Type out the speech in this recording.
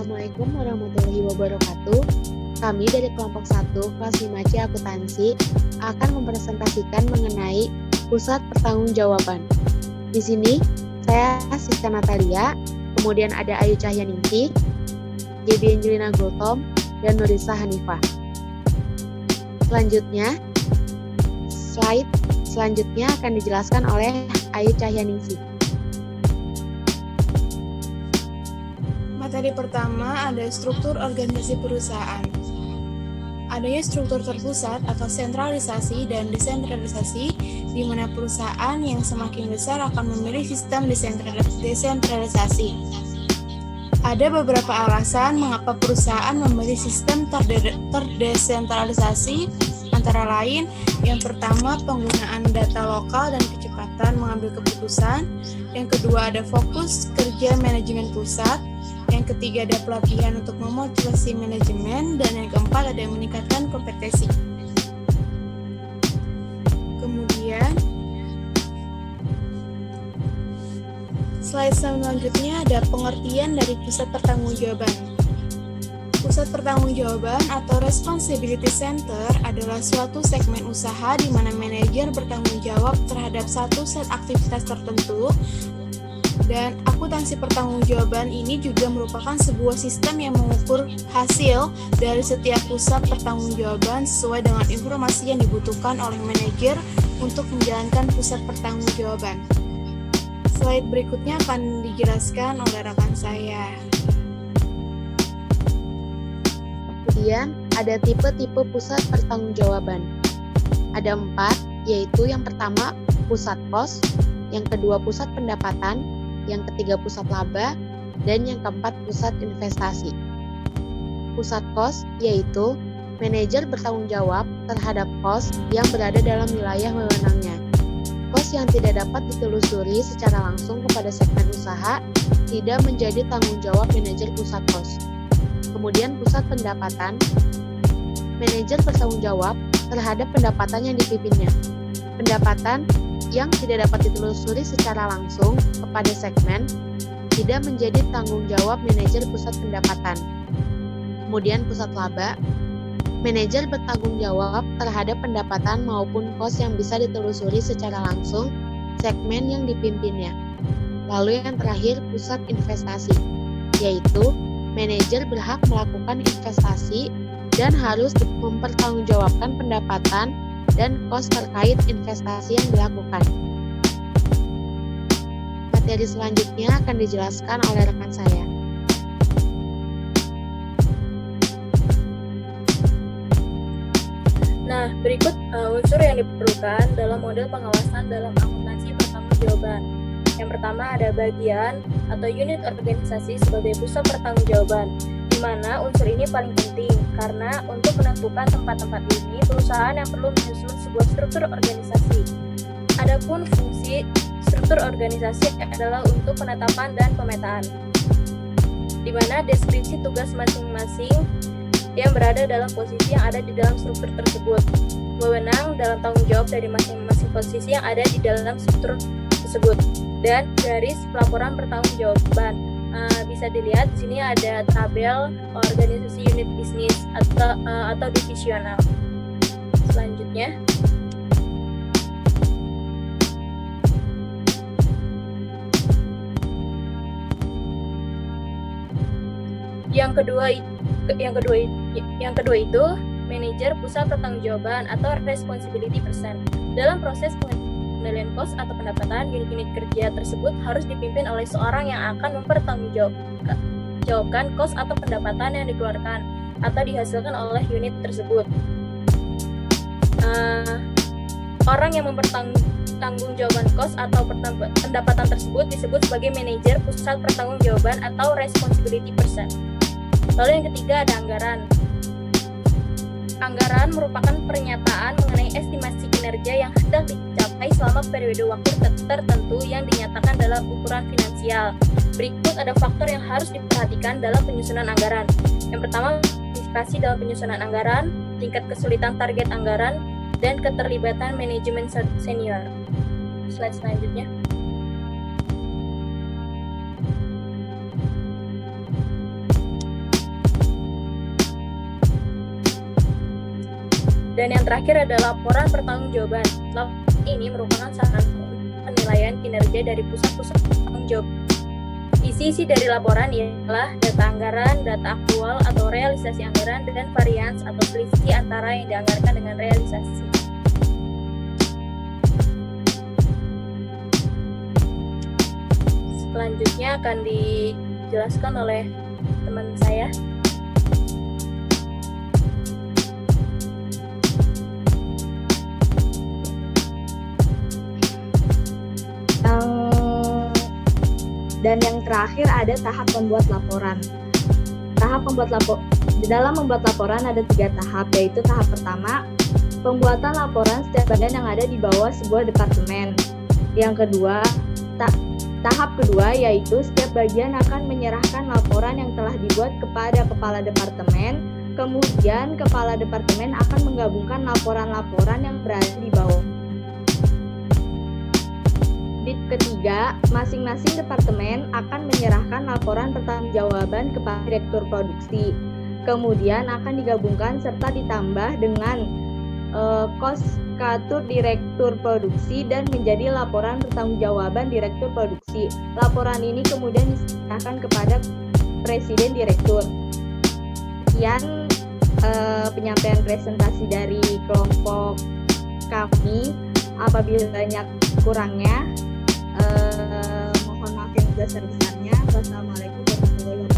Assalamualaikum warahmatullahi wabarakatuh. Kami dari kelompok 1 kelas 5C akuntansi akan mempresentasikan mengenai pusat pertanggungjawaban. Di sini saya Siska Natalia, kemudian ada Ayu Cahyaningsih, JB Angelina Gultom, dan Nurisa Hanifah. Slide selanjutnya akan dijelaskan oleh Ayu Cahyaningsih. Materi pertama ada struktur organisasi perusahaan. Adanya struktur terpusat atau sentralisasi dan desentralisasi, di mana perusahaan yang semakin besar akan memilih sistem desentralisasi. Ada beberapa alasan mengapa perusahaan memilih sistem terdesentralisasi, antara lain, yang pertama penggunaan data lokal dan kecepatan mengambil keputusan, yang kedua ada fokus kerja manajemen pusat, yang ketiga ada pelatihan untuk memotivasi manajemen, dan yang keempat ada meningkatkan kompetensi. Kemudian, slide selanjutnya ada pengertian dari pusat pertanggungjawaban. Pusat pertanggungjawaban atau responsibility center adalah suatu segmen usaha di mana manajer bertanggung jawab terhadap satu set aktivitas tertentu. Dan akuntansi pertanggungjawaban ini juga merupakan sebuah sistem yang mengukur hasil dari setiap pusat pertanggungjawaban sesuai dengan informasi yang dibutuhkan oleh manajer untuk menjalankan pusat pertanggungjawaban. Slide berikutnya akan dijelaskan oleh rekan saya. Kemudian ada tipe-tipe pusat pertanggungjawaban. Ada 4, yaitu yang pertama pusat kos, yang kedua pusat pendapatan, yang ketiga pusat laba, dan yang keempat pusat investasi. Pusat kos yaitu manajer bertanggung jawab terhadap kos yang berada dalam wilayah wewenangnya. Kos yang tidak dapat ditelusuri secara langsung kepada segmen usaha tidak menjadi tanggung jawab manajer pusat kos. Kemudian pusat pendapatan, manajer bertanggung jawab terhadap pendapatan yang dipimpinnya. Pendapatan yang tidak dapat ditelusuri secara langsung kepada segmen tidak menjadi tanggung jawab manajer pusat pendapatan. Kemudian pusat laba, manajer bertanggung jawab terhadap pendapatan maupun kos yang bisa ditelusuri secara langsung segmen yang dipimpinnya. Lalu yang terakhir pusat investasi, yaitu manajer berhak melakukan investasi dan harus mempertanggungjawabkan pendapatan dan kos terkait investasi yang dilakukan. Materi selanjutnya akan dijelaskan oleh rekan saya. Nah, berikut unsur yang diperlukan dalam model pengawasan dalam akuntansi pertanggungjawaban. Yang pertama ada bagian atau unit organisasi sebagai pusat pertanggungjawaban, di mana unsur ini paling penting karena untuk menentukan tempat-tempat ini perusahaan yang perlu menyusun sebuah struktur organisasi. Adapun fungsi struktur organisasi adalah untuk penetapan dan pemetaan, di mana deskripsi tugas masing-masing yang berada dalam posisi yang ada di dalam struktur tersebut, wewenang dalam tanggung jawab dari masing-masing posisi yang ada di dalam struktur tersebut, dan garis pelaporan pertanggungjawaban. Bisa dilihat di sini ada tabel organisasi unit bisnis atau divisional. Selanjutnya, yang kedua itu manajer pusat pertanggungjawaban atau responsibility person. Dalam proses pengendalian kos atau pendapatan, unit-unit kerja tersebut harus dipimpin oleh seorang yang akan mempertanggungjawabkan kos atau pendapatan yang dikeluarkan atau dihasilkan oleh unit tersebut. Orang yang mempertanggungjawabkan kos atau pendapatan tersebut disebut sebagai manajer pusat pertanggungjawaban atau responsibility person. Lalu yang ketiga ada anggaran. Anggaran merupakan pernyataan mengenai estimasi kinerja yang hendak dicapai selama periode waktu tertentu yang dinyatakan dalam ukuran finansial. Berikut ada faktor yang harus diperhatikan dalam penyusunan anggaran. Yang pertama, partisipasi dalam penyusunan anggaran, tingkat kesulitan target anggaran, dan keterlibatan manajemen senior. Slide selanjutnya. Dan yang terakhir adalah laporan pertanggungjawaban. Laporan ini merupakan saran penilaian kinerja dari pusat-pusat pertanggungjawab. Isi-isi dari laporan ialah data anggaran, data aktual atau realisasi anggaran, dan varians atau selisih antara yang dianggarkan dengan realisasi. Selanjutnya akan dijelaskan oleh teman saya. Dan yang terakhir ada tahap membuat laporan. Dalam membuat laporan ada 3 tahap, yaitu tahap pertama, pembuatan laporan setiap bagian yang ada di bawah sebuah departemen. Yang kedua, tahap kedua yaitu setiap bagian akan menyerahkan laporan yang telah dibuat kepada kepala departemen. Kemudian kepala departemen akan menggabungkan laporan-laporan yang berada di bawah. Di ketiga, masing-masing departemen akan menyerahkan laporan pertanggungjawaban kepada direktur produksi. Kemudian akan digabungkan serta ditambah dengan koskatur direktur produksi dan menjadi laporan pertanggungjawaban direktur produksi. Laporan ini kemudian diserahkan kepada presiden direktur. Sekian penyampaian presentasi dari kelompok kami. Apabila banyak kurangnya, mohon maaf yang sebesar-besarnya. Wassalamualaikum warahmatullahi wabarakatuh.